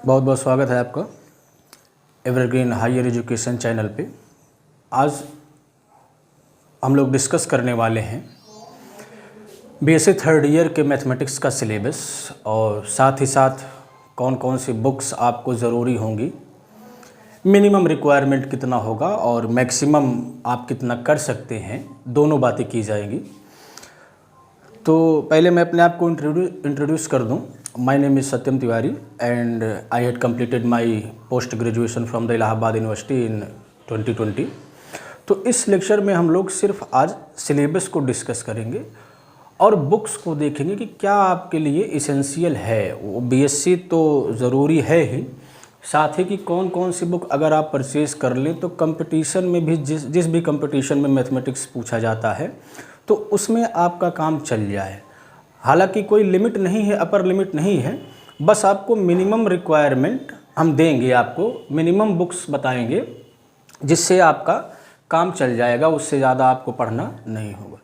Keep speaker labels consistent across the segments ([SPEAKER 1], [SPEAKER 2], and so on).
[SPEAKER 1] बहुत बहुत स्वागत है आपका एवरग्रीन हायर एजुकेशन चैनल पे। आज हम लोग डिस्कस करने वाले हैं बीएससी थर्ड ईयर के मैथमेटिक्स का सिलेबस और साथ ही साथ कौन कौन सी बुक्स आपको ज़रूरी होंगी, मिनिमम रिक्वायरमेंट कितना होगा और मैक्सिमम आप कितना कर सकते हैं, दोनों बातें की जाएंगी। तो पहले मैं अपने आप को इंट्रोड्यूस कर दूं। My name is Satyam Tiwari and I had completed my post graduation from the Allahabad university in 2020। तो इस लेक्चर में हम लोग सिर्फ आज सिलेबस को डिस्कस करेंगे और बुक्स को देखेंगे कि क्या आपके लिए इसेंशियल है। वो बीएससी तो ज़रूरी है ही, साथ ही कि कौन कौन सी बुक अगर आप परचेज कर लें तो कंपटीशन में भी जिस भी कंपटीशन में मैथमेटिक्स पूछा जाता है तो उसमें आपका काम चल जाए। हालांकि कोई लिमिट नहीं है, अपर लिमिट नहीं है, बस आपको मिनिमम रिक्वायरमेंट हम देंगे, आपको मिनिमम बुक्स बताएंगे जिससे आपका काम चल जाएगा, उससे ज़्यादा आपको पढ़ना नहीं होगा।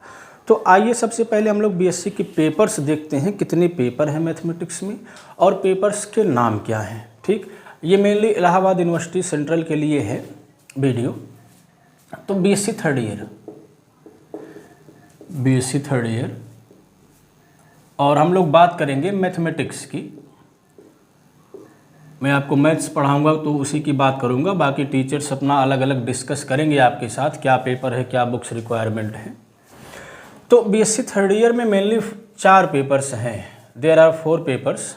[SPEAKER 1] तो आइए सबसे पहले हम लोग बीएससी के पेपर्स देखते हैं, कितने पेपर हैं मैथमेटिक्स में और पेपर्स के नाम क्या हैं। ठीक, ये मेनली इलाहाबाद यूनिवर्सिटी सेंट्रल के लिए है वीडियो। तो बीएससी थर्ड ईयर और हम लोग बात करेंगे मैथमेटिक्स की। मैं आपको मैथ्स पढ़ाऊंगा तो उसी की बात करूंगा, बाकी टीचर्स अपना अलग अलग डिस्कस करेंगे आपके साथ क्या पेपर है, क्या बुक्स रिक्वायरमेंट है। तो बीएससी थर्ड ईयर में मेनली 4 पेपर्स हैं। There are 4 papers.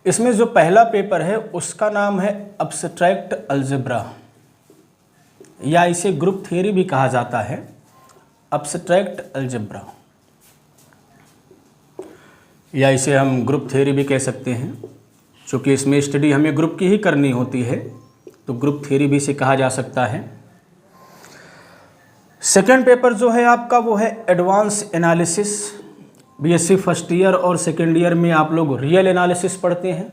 [SPEAKER 1] इसमें जो पहला पेपर है उसका नाम है एब्स्ट्रैक्ट अलजेब्रा, या इसे ग्रुप थ्योरी भी कहा जाता है। एब्स्ट्रैक्ट अलजेब्रा या इसे हम ग्रुप थ्योरी भी कह सकते हैं, क्योंकि इसमें स्टडी हमें ग्रुप की ही करनी होती है, तो ग्रुप थ्योरी भी इसे कहा जा सकता है। सेकेंड पेपर जो है आपका वो है advance analysis. BSc first year और सेकेंड ईयर में आप लोग रियल एनालिसिस पढ़ते हैं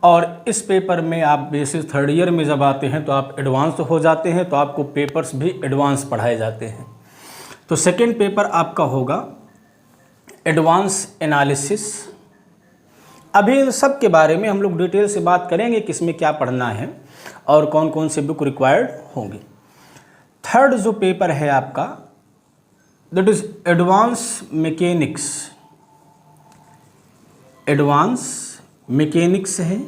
[SPEAKER 1] और इस पेपर में आप बीएससी थर्ड ईयर में जब आते हैं तो आप एडवांस हो जाते हैं, तो आपको पेपर्स भी एडवांस पढ़ाए जाते हैं। तो सेकेंड पेपर आपका होगा एडवांस एनालिसिस। अभी इन सब के बारे में हम लोग डिटेल से बात करेंगे कि इसमें क्या पढ़ना है और कौन कौन से बुक रिक्वायर्ड होंगे। थर्ड जो पेपर है आपका that is advance mechanics. Advance mechanics है।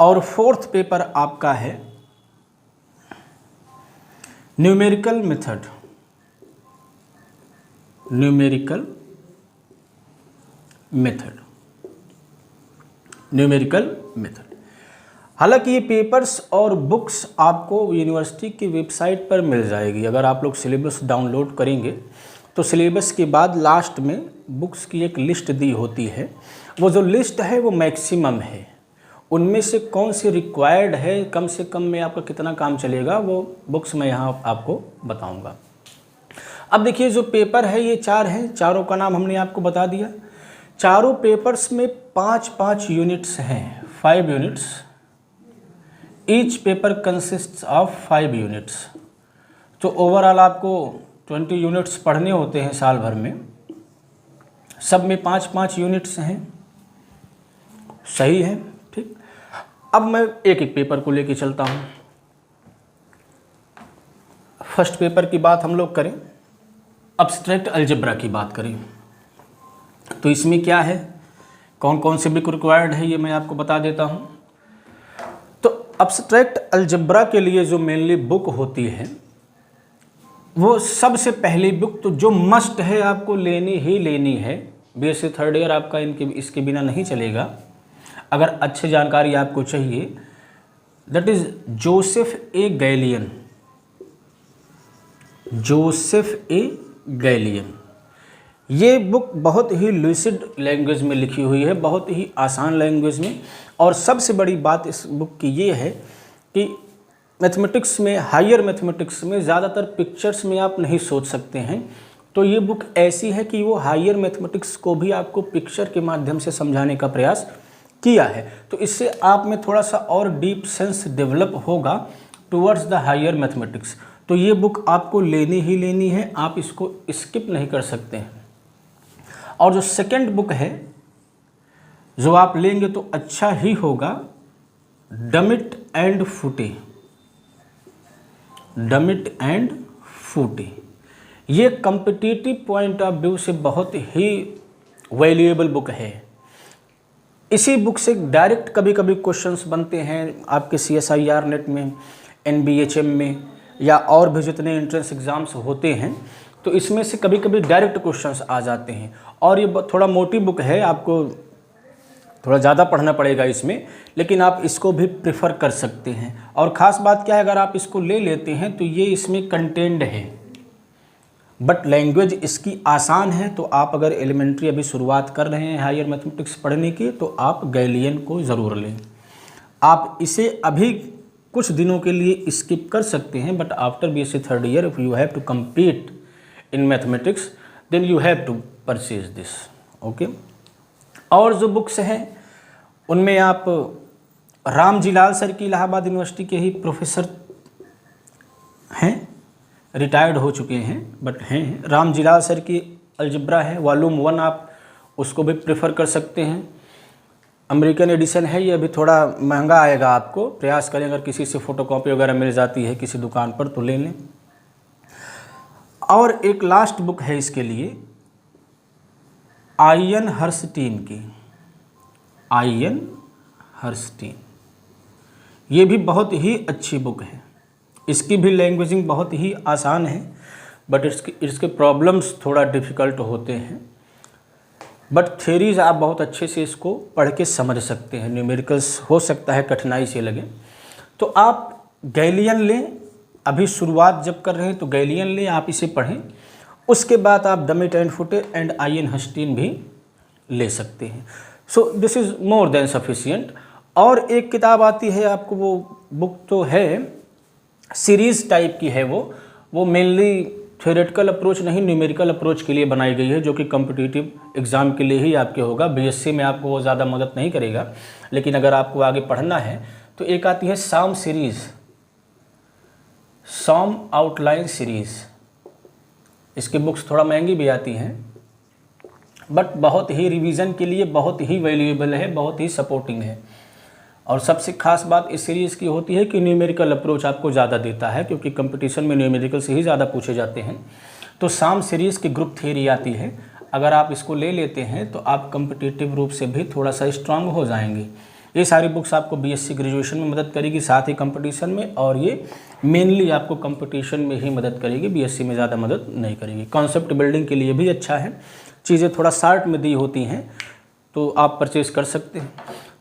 [SPEAKER 1] और फोर्थ पेपर आपका है न्यूमेरिकल मेथड। Numerical method. हालांकि ये पेपर्स और बुक्स आपको यूनिवर्सिटी की वेबसाइट पर मिल जाएगी। अगर आप लोग सिलेबस डाउनलोड करेंगे तो सिलेबस के बाद लास्ट में बुक्स की एक लिस्ट दी होती है। वो जो लिस्ट है वो मैक्सिमम है, उनमें से कौन सी रिक्वायर्ड है, कम से कम में आपका कितना काम चलेगा, वो बुक्स मैं यहाँ आपको बताऊँगा। अब देखिए जो पेपर है ये 4 हैं, चारों का नाम हमने आपको बता दिया। चारों पेपर्स में 5-5 यूनिट्स हैं, 5 units. Each paper consists of 5 units. तो ओवरऑल आपको 20 यूनिट्स पढ़ने होते हैं साल भर में, सब में 5-5 यूनिट्स हैं। सही है, ठीक। अब मैं एक एक पेपर को लेके चलता हूँ। फर्स्ट पेपर की बात हम लोग करें, एब्स्ट्रैक्ट अलजेब्रा की बात करें तो इसमें क्या है, कौन कौन से बुक रिक्वायर्ड है, ये मैं आपको बता देता हूँ। तो एब्स्ट्रैक्ट अलजेब्रा के लिए जो मेनली बुक होती है वो सबसे पहली बुक तो जो मस्ट है, आपको लेनी ही लेनी है। बीएससी थर्ड ईयर आपका इसके बिना नहीं चलेगा। अगर अच्छी जानकारी आपको चाहिए, that is Joseph A galleon. Joseph A galleon. ये बुक बहुत ही लूसिड लैंग्वेज में लिखी हुई है, बहुत ही आसान लैंग्वेज में। और सबसे बड़ी बात इस बुक की ये है कि मैथमेटिक्स में, हायर मैथमेटिक्स में ज़्यादातर पिक्चर्स में आप नहीं सोच सकते हैं। तो ये बुक ऐसी है कि वो हायर मैथमेटिक्स को भी आपको पिक्चर के माध्यम से समझाने का प्रयास किया है। तो इससे आप में थोड़ा सा और डीप सेंस डेवलप होगा टुवर्ड्स द हायर मैथमेटिक्स। तो ये बुक आपको लेनी ही लेनी है, आप इसको स्किप नहीं कर सकते हैं। और जो सेकंड बुक है जो आप लेंगे तो अच्छा ही होगा, डमिट एंड फूटे। डमिट एंड फूटे ये कॉम्पिटिटिव पॉइंट ऑफ व्यू से बहुत ही वैल्यूएबल बुक है। इसी बुक से डायरेक्ट कभी कभी क्वेश्चंस बनते हैं आपके CSIR नेट में, NBHM में, या और भी जितने एंट्रेंस एग्ज़ाम्स होते हैं, तो इसमें से कभी कभी डायरेक्ट क्वेश्चंस आ जाते हैं। और ये थोड़ा मोटी बुक है, आपको थोड़ा ज़्यादा पढ़ना पड़ेगा इसमें, लेकिन आप इसको भी प्रेफर कर सकते हैं। और ख़ास बात क्या है, अगर आप इसको ले लेते हैं तो ये इसमें कंटेंट है, बट लैंग्वेज इसकी आसान है। तो आप अगर एलिमेंट्री अभी शुरुआत कर रहे हैं हायर मैथमेटिक्स पढ़ने की, तो आप गैलियन को ज़रूर लें। आप इसे अभी कुछ दिनों के लिए स्किप कर सकते हैं, but after BSc third year if you have to compete in mathematics then you have to purchase this. Okay. और जो बुक्स हैं उनमें आप रामजी लाल सर की इलाहाबाद यूनिवर्सिटी के ही प्रोफेसर हैं, रिटायर्ड हो चुके हैं बट हैं, रामजी लाल सर की अलजेब्रा है, वॉल्यूम 1, आप उसको भी प्रेफर कर सकते हैं। अमेरिकन एडिशन है, ये अभी थोड़ा महंगा आएगा, आपको प्रयास करें अगर किसी से फ़ोटोकॉपी वगैरह मिल जाती है किसी दुकान पर तो ले लें। और एक लास्ट बुक है इसके लिए, आयन हर्स्टीन की, आयन हर्स्टीन। ये भी बहुत ही अच्छी बुक है, इसकी भी लैंग्वेजिंग बहुत ही आसान है, बट इसके प्रॉब्लम्स थोड़ा डिफ़िकल्ट होते हैं, बट थ्योरीज आप बहुत अच्छे से इसको पढ़ के समझ सकते हैं। न्यूमेरिकल्स हो सकता है कठिनाई से लगे, तो आप गैलियन लें। अभी शुरुआत जब कर रहे हैं तो गैलियन लें, आप इसे पढ़ें। उसके बाद आप डमिट एंड फुटे एंड आयन हर्स्टीन भी ले सकते हैं। So this is more than sufficient. और एक किताब आती है आपको, वो बुक तो है सीरीज़ टाइप की है, वो मेनली थ्योरेटिकल अप्रोच नहीं, न्यूमेरिकल अप्रोच के लिए बनाई गई है, जो कि कॉम्पिटिटिव एग्ज़ाम के लिए ही आपके होगा। BSc में आपको वो ज़्यादा मदद नहीं करेगा, लेकिन अगर आपको आगे पढ़ना है तो एक आती है साम सीरीज़, साम आउटलाइन सीरीज़। इसकी बुक्स थोड़ा महंगी भी आती हैं, बट बहुत ही रिवीजन के लिए बहुत ही वैल्यूएबल है, बहुत ही सपोर्टिंग है। और सबसे खास बात इस सीरीज़ की होती है कि न्यूमेरिकल अप्रोच आपको ज़्यादा देता है, क्योंकि कंपटीशन में न्यूमेरिकल से ही ज़्यादा पूछे जाते हैं। तो साम सीरीज़ की ग्रुप थ्योरी आती है, अगर आप इसको ले लेते हैं तो आप कम्पिटिटिव रूप से भी थोड़ा सा स्ट्रांग हो जाएंगे। ये सारी बुक्स आपको BSc ग्रेजुएशन में मदद करेगी, साथ ही कंपटीशन में, और ये मेनली आपको कंपटीशन में ही मदद करेगी, BSc में ज़्यादा मदद नहीं करेगी। कॉन्सेप्ट बिल्डिंग के लिए भी अच्छा है, चीज़ें थोड़ा शार्ट में दी होती हैं, तो आप परचेज़ कर सकते हैं।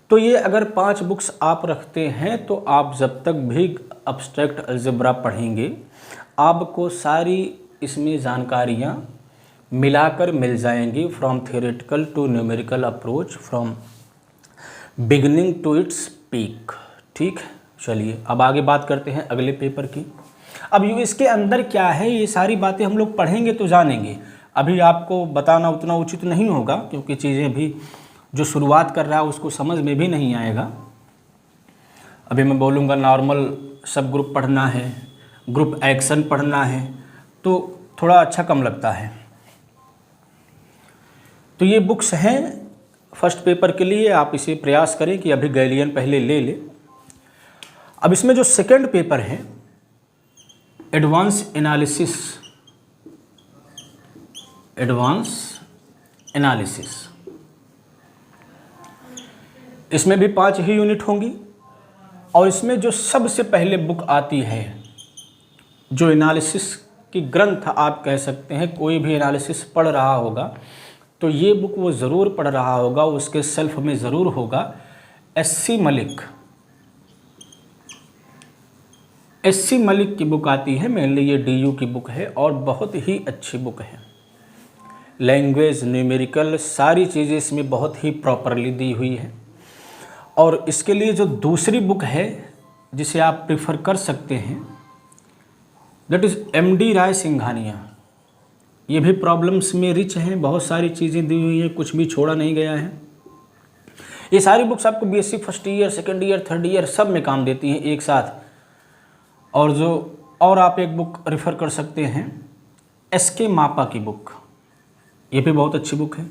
[SPEAKER 1] तो ये अगर 5 बुक्स आप रखते हैं तो आप जब तक भी अब्स्ट्रैक्ट अलजेब्रा पढ़ेंगे, आपको सारी इसमें जानकारियाँ मिलाकर मिल जाएंगी, from theoretical to numerical approach, from beginning to its peak. ठीक, चलिए अब आगे बात करते हैं अगले पेपर की। अब इसके अंदर क्या है, ये सारी बातें हम लोग पढ़ेंगे तो जानेंगे। अभी आपको बताना उतना उचित नहीं होगा, क्योंकि चीज़ें भी जो शुरुआत कर रहा है उसको समझ में भी नहीं आएगा। अभी मैं बोलूँगा नॉर्मल सब ग्रुप पढ़ना है, ग्रुप एक्शन पढ़ना है, तो थोड़ा अच्छा कम लगता है। तो ये बुक्स हैं फर्स्ट पेपर के लिए, आप इसे प्रयास करें कि अभी गैलियन पहले ले ले। अब इसमें जो सेकंड पेपर है, एडवांस एनालिसिस, एडवांस एनालिसिस, इसमें भी 5 ही यूनिट होंगी। और इसमें जो सबसे पहले बुक आती है, जो एनालिसिस की ग्रंथ आप कह सकते हैं, कोई भी एनालिसिस पढ़ रहा होगा तो ये बुक वो ज़रूर पढ़ रहा होगा, उसके सेल्फ में ज़रूर होगा, SC मलिक। SC मलिक की बुक आती है, मेनली ये DU की बुक है और बहुत ही अच्छी बुक है। लैंग्वेज, न्यूमेरिकल, सारी चीज़ें इसमें बहुत ही प्रॉपरली दी हुई है। और इसके लिए जो दूसरी बुक है जिसे आप प्रेफर कर सकते हैं, दैट इज़ MD राय सिंघानिया। ये भी प्रॉब्लम्स में रिच हैं, बहुत सारी चीज़ें दी हुई हैं, कुछ भी छोड़ा नहीं गया है। ये सारी बुक्स आपको BSc first year, second year, third year सब में काम देती हैं एक साथ। और आप एक बुक रेफ़र कर सकते हैं, SK मापा की बुक, ये भी बहुत अच्छी बुक है।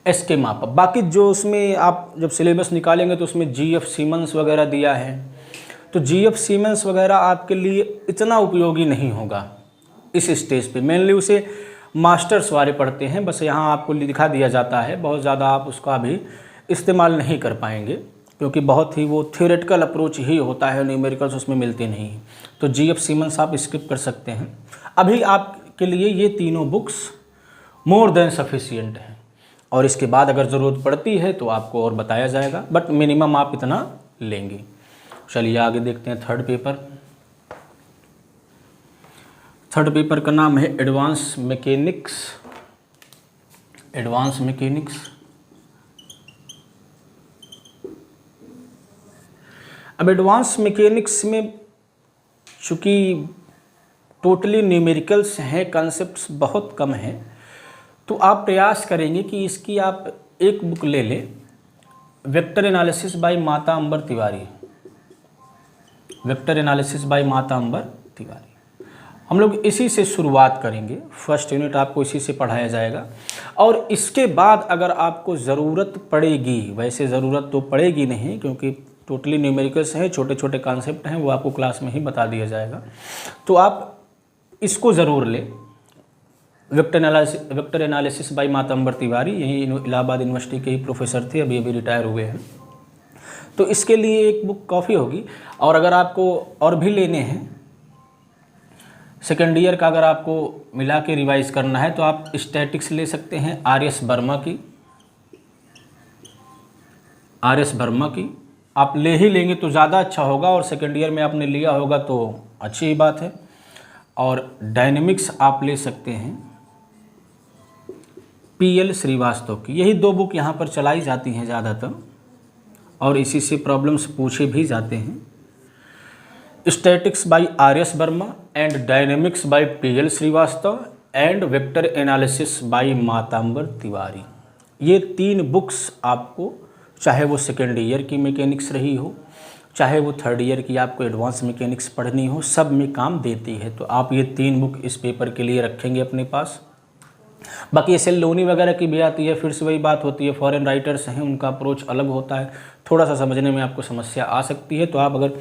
[SPEAKER 1] एसके मापा। बाकी जो उसमें आप जब सिलेबस निकालेंगे तो उसमें जीएफ सीमेंस वगैरह दिया है, तो जीएफ सीमेंस वगैरह आपके लिए इतना उपयोगी नहीं होगा इस स्टेज पे। मेनली उसे मास्टर्स वाले पढ़ते हैं, बस यहाँ आपको दिखा दिया जाता है, बहुत ज़्यादा आप उसका भी इस्तेमाल नहीं कर पाएंगे क्योंकि बहुत ही वो थ्योरेटिकल अप्रोच ही होता है, न्यूमेरिकल्स उसमें मिलते नहीं। तो जीएफ सीमेंस आप स्किप कर सकते हैं। अभी आपके लिए ये तीनों बुक्स मोर देन सफिशिएंट हैं, और इसके बाद अगर ज़रूरत पड़ती है तो आपको और बताया जाएगा, बट मिनिमम आप इतना लेंगे। चलिए आगे देखते हैं थर्ड पेपर। थर्ड पेपर का नाम है एडवांस मैकेनिक्स। Advance mechanics. अब एडवांस मैकेनिक्स में चूँकि टोटली न्यूमेरिकल्स हैं, कॉन्सेप्ट्स बहुत कम हैं, तो आप प्रयास करेंगे कि इसकी आप एक बुक ले लें, vector analysis by Mata Ambar Tiwari. Vector analysis by Mata Ambar Tiwari. हम लोग इसी से शुरुआत करेंगे, फर्स्ट यूनिट आपको इसी से पढ़ाया जाएगा। और इसके बाद अगर आपको ज़रूरत पड़ेगी, वैसे ज़रूरत तो पड़ेगी नहीं क्योंकि टोटली न्यूमेरिकल्स हैं, छोटे छोटे कॉन्सेप्ट हैं, वो आपको क्लास में ही बता दिया जाएगा, तो आप इसको ज़रूर लें। Vector analysis by Mata Ambar Tiwari, यही इलाहाबाद यूनिवर्सिटी के ही प्रोफेसर थे, अभी रिटायर हुए हैं। तो इसके लिए एक बुक काफ़ी होगी। और अगर आपको और भी लेने हैं, सेकेंड ईयर का अगर आपको मिला के रिवाइज करना है तो आप स्टैटिक्स ले सकते हैं आर.एस. वर्मा की। आर.एस. वर्मा की आप ले ही लेंगे तो ज़्यादा अच्छा होगा, और सेकेंड ईयर में आपने लिया होगा तो अच्छी ही बात है। और डायनेमिक्स आप ले सकते हैं पी.एल. श्रीवास्तव की। यही दो बुक यहाँ पर चलाई जाती हैं ज़्यादातर, और इसी से प्रॉब्लम्स पूछे भी जाते हैं। Statics by RS. Verma and dynamics by PL. Srivastava and vector analysis by Mata Ambar Tiwari. ये तीन बुक्स आपको, चाहे वो सेकेंड ईयर की मैकेनिक्स रही हो, चाहे वो थर्ड ईयर की आपको एडवांस मैकेनिक्स पढ़नी हो, सब में काम देती है। तो आप ये तीन बुक इस पेपर के लिए रखेंगे अपने पास। बाकी एस एल लोनी वगैरह की भी आती है, फिर से वही बात होती है, फॉरेन राइटर्स हैं, उनका अप्रोच अलग होता है, थोड़ा सा समझने में आपको समस्या आ सकती है। तो आप अगर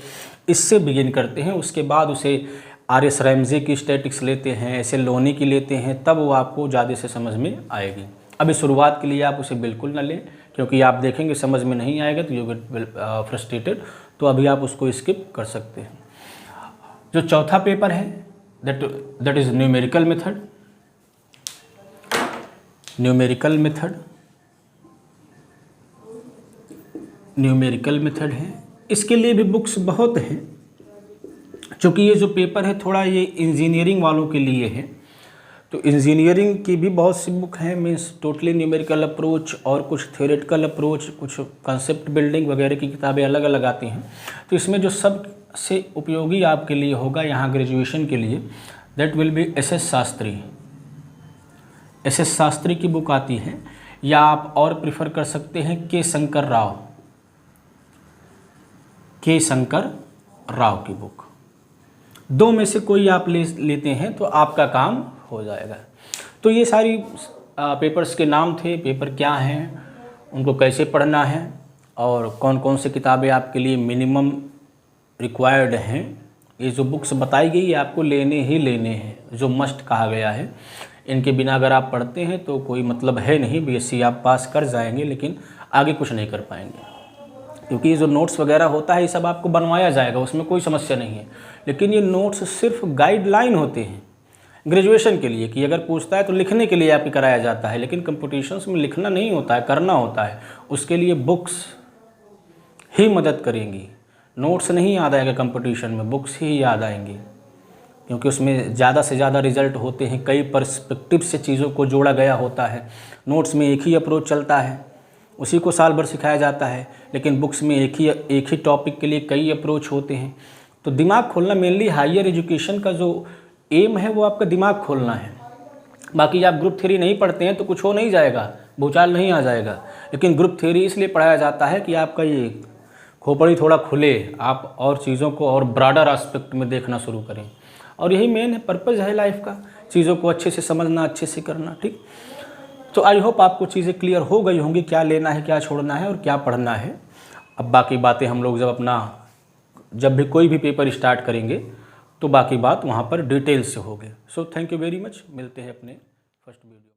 [SPEAKER 1] इससे बिगिन करते हैं, उसके बाद उसे आर.एस. रैमजे की स्टैटिक्स लेते हैं, एस एल लोनी की लेते हैं, तब वो आपको ज़्यादा से समझ में आएगी। अभी शुरुआत के लिए आप उसे बिल्कुल न लें, क्योंकि आप देखेंगे समझ में नहीं आएगा तो यू गेट फ्रस्ट्रेटेड, तो अभी आप उसको स्किप कर सकते हैं। जो चौथा पेपर है that is numerical method. Numerical method, numerical method है, इसके लिए भी बुक्स बहुत हैं। चूँकि ये जो पेपर है थोड़ा ये इंजीनियरिंग वालों के लिए है, तो इंजीनियरिंग की भी बहुत सी बुक हैं, मीन्स टोटली न्यूमेरिकल अप्रोच और कुछ थ्योरेटिकल अप्रोच, कुछ कंसेप्ट बिल्डिंग वगैरह की किताबें अलग अलग आती हैं। तो इसमें जो सबसे उपयोगी आपके लिए होगा यहाँ ग्रेजुएशन के लिए, that will be SS. Shastri. SS. Shastri की बुक आती है, या आप और प्रिफर कर सकते हैं के शंकर राव, के शंकर राव की बुक। दो में से कोई आप लेते हैं तो आपका काम हो जाएगा। तो ये सारी पेपर्स के नाम थे, पेपर क्या हैं, उनको कैसे पढ़ना है, और कौन कौन से किताबें आपके लिए मिनिमम रिक्वायर्ड हैं। ये जो बुक्स बताई गई ये आपको लेने ही लेने हैं, जो मस्ट कहा गया है। इनके बिना अगर आप पढ़ते हैं तो कोई मतलब है नहीं। बीएससी आप पास कर जाएंगे लेकिन आगे कुछ नहीं कर पाएंगे, क्योंकि ये जो नोट्स वगैरह होता है ये सब आपको बनवाया जाएगा, उसमें कोई समस्या नहीं है। लेकिन ये नोट्स सिर्फ गाइडलाइन होते हैं ग्रेजुएशन के लिए, कि अगर पूछता है तो लिखने के लिए आपको कराया जाता है, लेकिन कंपटीशन्स में लिखना नहीं होता है, करना होता है। उसके लिए बुक्स ही मदद करेंगी। नोट्स नहीं याद आएगा कंपटीशन में, बुक्स ही याद आएंगी, क्योंकि उसमें ज़्यादा से ज़्यादा रिजल्ट होते हैं, कई पर्सपेक्टिव से चीज़ों को जोड़ा गया होता है। नोट्स में एक ही अप्रोच चलता है, उसी को साल भर सिखाया जाता है, लेकिन बुक्स में एक ही टॉपिक के लिए कई अप्रोच होते हैं। तो दिमाग खोलना, मेनली हायर एजुकेशन का जो एम है वो आपका दिमाग खोलना है। बाकी आप ग्रुप थ्योरी नहीं पढ़ते हैं तो कुछ हो नहीं जाएगा, भूचाल नहीं आ जाएगा। लेकिन ग्रुप थ्योरी इसलिए पढ़ाया जाता है कि आपका ये खोपड़ी थोड़ा खुले, आप और चीज़ों को और ब्रॉडर एस्पेक्ट में देखना शुरू करें। और यही मेन पर्पज़ है लाइफ का, चीज़ों को अच्छे से समझना, अच्छे से करना। ठीक, तो आई होप आपको चीज़ें क्लियर हो गई होंगी, क्या लेना है, क्या छोड़ना है और क्या पढ़ना है। अब बाकी बातें हम लोग जब भी कोई भी पेपर स्टार्ट करेंगे तो बाकी बात वहाँ पर डिटेल से होगी। So thank you very much, मिलते हैं अपने फर्स्ट वीडियो।